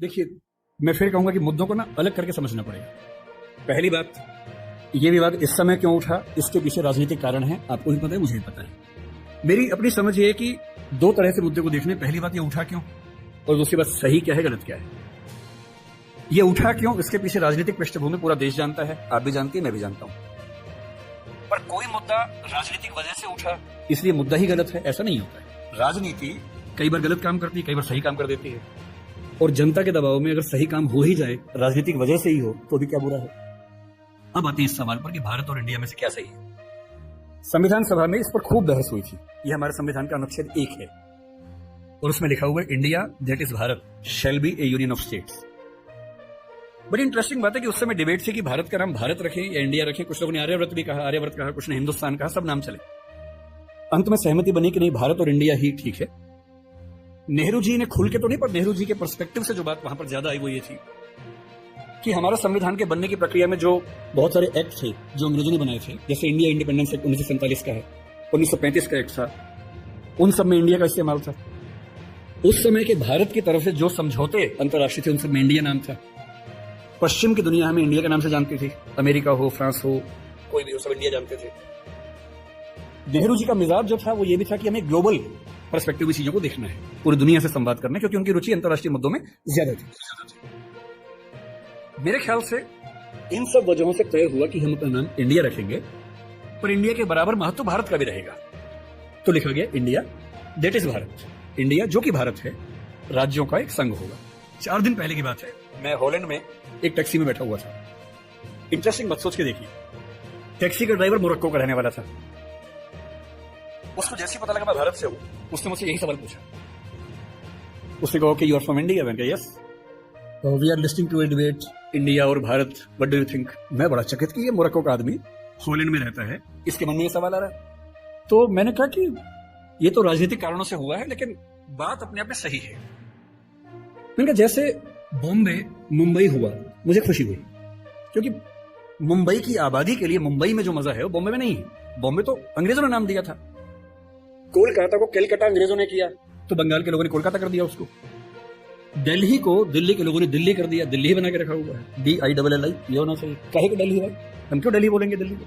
देखिए, मैं फिर कहूंगा कि मुद्दों को ना अलग करके समझना पड़ेगा। पहली बात, ये विवाद इस समय क्यों उठा, इसके पीछे राजनीतिक कारण है। आपको भी पता है, मुझे भी पता है। मेरी अपनी समझ ये है कि दो तरह से मुद्दे को देखने। पहली बात, ये उठा क्यों, और दूसरी बात, सही क्या है गलत क्या है। ये उठा क्यों, इसके पीछे राजनीतिक पृष्ठभूमि पूरा देश जानता है, आप भी जानती है, मैं भी जानता हूं। पर कोई मुद्दा राजनीतिक वजह से उठा इसलिए मुद्दा ही गलत है, ऐसा नहीं होता है। राजनीति कई बार गलत काम करती है, कई बार सही काम कर देती है, और जनता के दबाव में अगर सही काम हो ही जाए राजनीतिक वजह से ही हो तो भी क्या बुरा है। अब आते हैं इस सवाल पर कि भारत और इंडिया में से क्या सही है। संविधान सभा में इस पर खूब बहस हुई थी। यह हमारे संविधान का अनुच्छेद 1 है और उसमें लिखा हुआ है, India that is Bharat shall be A union of states. बड़ी इंटरेस्टिंग बात है कि उस समय डिबेट थी कि भारत का नाम भारत रखें या इंडिया रखें। कुछ लोगों ने आर्यव्रत भी कहा, आर्यव्रत कहा, कुछ ने हिंदुस्तान कहा, सब नाम चले। अंत में सहमति बनी कि नहीं, भारत और इंडिया ही ठीक है। नेहरू जी ने खुल के तो नहीं, पर नेहरू जी के पर्सपेक्टिव से जो बात वहां पर ज्यादा आई वो ये थी कि हमारा संविधान के बनने की प्रक्रिया में जो बहुत सारे एक्ट थे जो अंग्रेजों ने बनाए थे, जैसे इंडिया इंडिपेंडेंस एक्ट 1947 का है, 1935 का एक्ट था, उन सब में इंडिया का इस्तेमाल था। उस समय के भारत की तरफ से जो समझौते अंतर्राष्ट्रीय थे उन सब में इंडिया नाम था। पश्चिम की दुनिया हमें इंडिया के नाम से जानती थी, अमेरिका हो, फ्रांस हो, कोई भी हो, सब इंडिया जानते थे। नेहरू जी का मिजाज जो था वो ये भी था कि हमें ग्लोबल पर्सपेक्टिव में चीजों को देखना है, पूरी दुनिया से संवाद करना है, क्योंकि उनकी रुचि अंतर्राष्ट्रीय मुद्दों में ज्यादा थी। मेरे ख्याल से इन सब वजहों से तय हुआ कि हम अपना नाम इंडिया रखेंगे, पर इंडिया के बराबर महत्व भारत का भी रहेगा। तो लिखा गया India that is Bharat. India जो कि भारत है, राज्यों का एक संघ होगा। 4 दिन पहले की बात है, मैं हॉलैंड में एक टैक्सी में बैठा हुआ था। इंटरेस्टिंग बात सोच के देखिए, टैक्सी का ड्राइवर मोरक्को का रहने वाला था। उसको जैसे ही पता लगा मैं भारत से हूं, उसने मुझसे यही सवाल पूछा। उसने कहा कि यू आर फ्रॉम इंडिया। मैंने कहा yes, we are listing to a debate India और Bharat, what do you think. मैं बड़ा चकित कि ये मोरक्को का आदमी हॉलैंड में रहता है, इसके मन में ये सवाल आ रहा है। तो मैंने कहा कि ये तो राजनीतिक कारणों से हुआ है, लेकिन बात अपने आप में सही है। मैंने कहा जैसे बॉम्बे मुंबई हुआ, मुझे खुशी हुई, क्योंकि मुंबई की आबादी के लिए मुंबई में जो मजा है वो बॉम्बे में नहीं है। बॉम्बे तो अंग्रेजों ने नाम दिया था, कोलकाता को कलकत्ता अंग्रेजों ने किया, तो बंगाल के लोगों ने कोलकाता कर दिया उसको। दिल्ली को दिल्ली के लोगों ने दिल्ली कर दिया, दिल्ली बना के रखा हुआ है, DILLI, ये होना चाहिए। कहे को दिल्ली भाई, हम क्यों दिल्ली बोलेंगे दिल्ली को।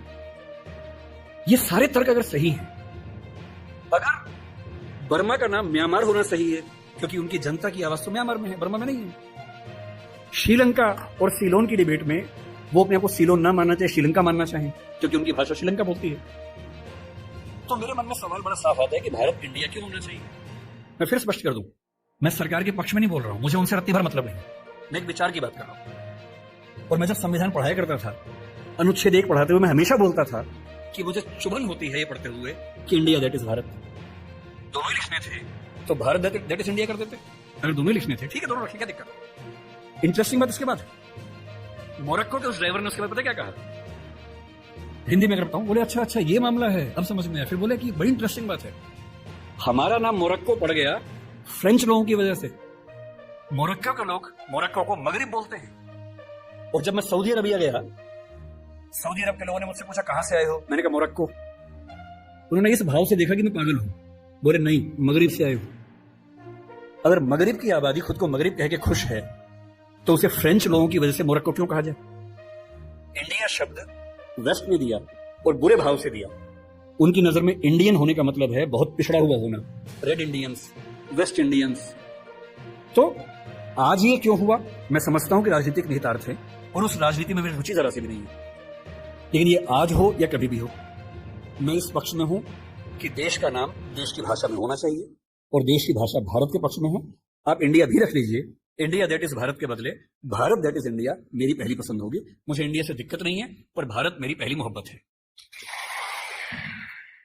ये सारे तर्क अगर सही है, अगर बर्मा का नाम म्यांमार होना सही है क्योंकि उनकी जनता की आवाज तो म्यांमार में है, बर्मा में नहीं है। श्रीलंका और सीलोन की डिबेट में वो अपने आप को सीलोन ना मानना चाहे, श्रीलंका मानना चाहे, क्योंकि उनकी भाषा श्रीलंका बोलती है। तो मेरे मन में सवाल बड़ा साफ आता है कि भारत इंडिया क्यों होना चाहिए। मैं फिर स्पष्ट कर दूं, मैं सरकार के पक्ष में नहीं बोल रहा हूं, मुझे उनसे रत्ती भर मतलब नहीं, मैं एक विचार की बात कर रहा हूं। और मैं जब संविधान पढ़ाया करता था, अनुच्छेद 1 पढ़ाते हुए मैं हमेशा बोलता था कि मुझे चुभन होती है ये पढ़ते हुए कि इंडिया दैट इज भारत। दोनों ही लिखने थे तो भारत दैट इज इंडिया कर देते। अगर दोनों ही लिखने थे, ठीक है, दोनों रखें, क्या दिक्कत। इंटरेस्टिंग बात इसके बाद, मोरक्को के उस ड्राइवर ने उसके बाद पता क्या कहा, हिंदी में अगर बताऊं, बोले अच्छा अच्छा ये मामला है, अब समझ में आया। फिर बोले कि बड़ी इंटरेस्टिंग बात है, हमारा नाम मोरक्को पड़ गया फ्रेंच लोगों की वजह से। मोरक्को के लोग मोरक्को को मगरिब बोलते हैं। और जब मैं सऊदी अरबिया गया, सऊदी अरब के लोगों ने मुझसे पूछा कहां से आए हो, मैंने कहा मोरक्को। उन्होंने इस भाव से देखा कि मैं पागल हूं, बोले नहीं, मगरिब से आए हो। अगर मगरिब की आबादी खुद को मगरिब कह के खुश है तो उसे फ्रेंच लोगों की वजह से मोरक्को क्यों कहा जाए। इंडिया शब्द वेस्ट ने दिया और बुरे भाव से दिया। उनकी नजर में इंडियन होने का मतलब है बहुत पिछड़ा हुआ होना, रेड इंडियंस, वेस्ट इंडियंस। तो आज ये क्यों हुआ, मैं समझता हूं कि राजनीतिक निहितार्थ है और उस राजनीति में मेरी रुचि जरा सी भी नहीं है। लेकिन ये आज हो या कभी भी हो, मैं इस पक्ष में हूं कि देश का नाम देश की भाषा में होना चाहिए और देश की भाषा भारत के पक्ष में है। आप इंडिया भी रख लीजिए, इंडिया दैट इज भारत के बदले भारत दैट इज इंडिया मेरी पहली पसंद होगी। मुझे इंडिया से दिक्कत नहीं है, पर भारत मेरी पहली मोहब्बत है।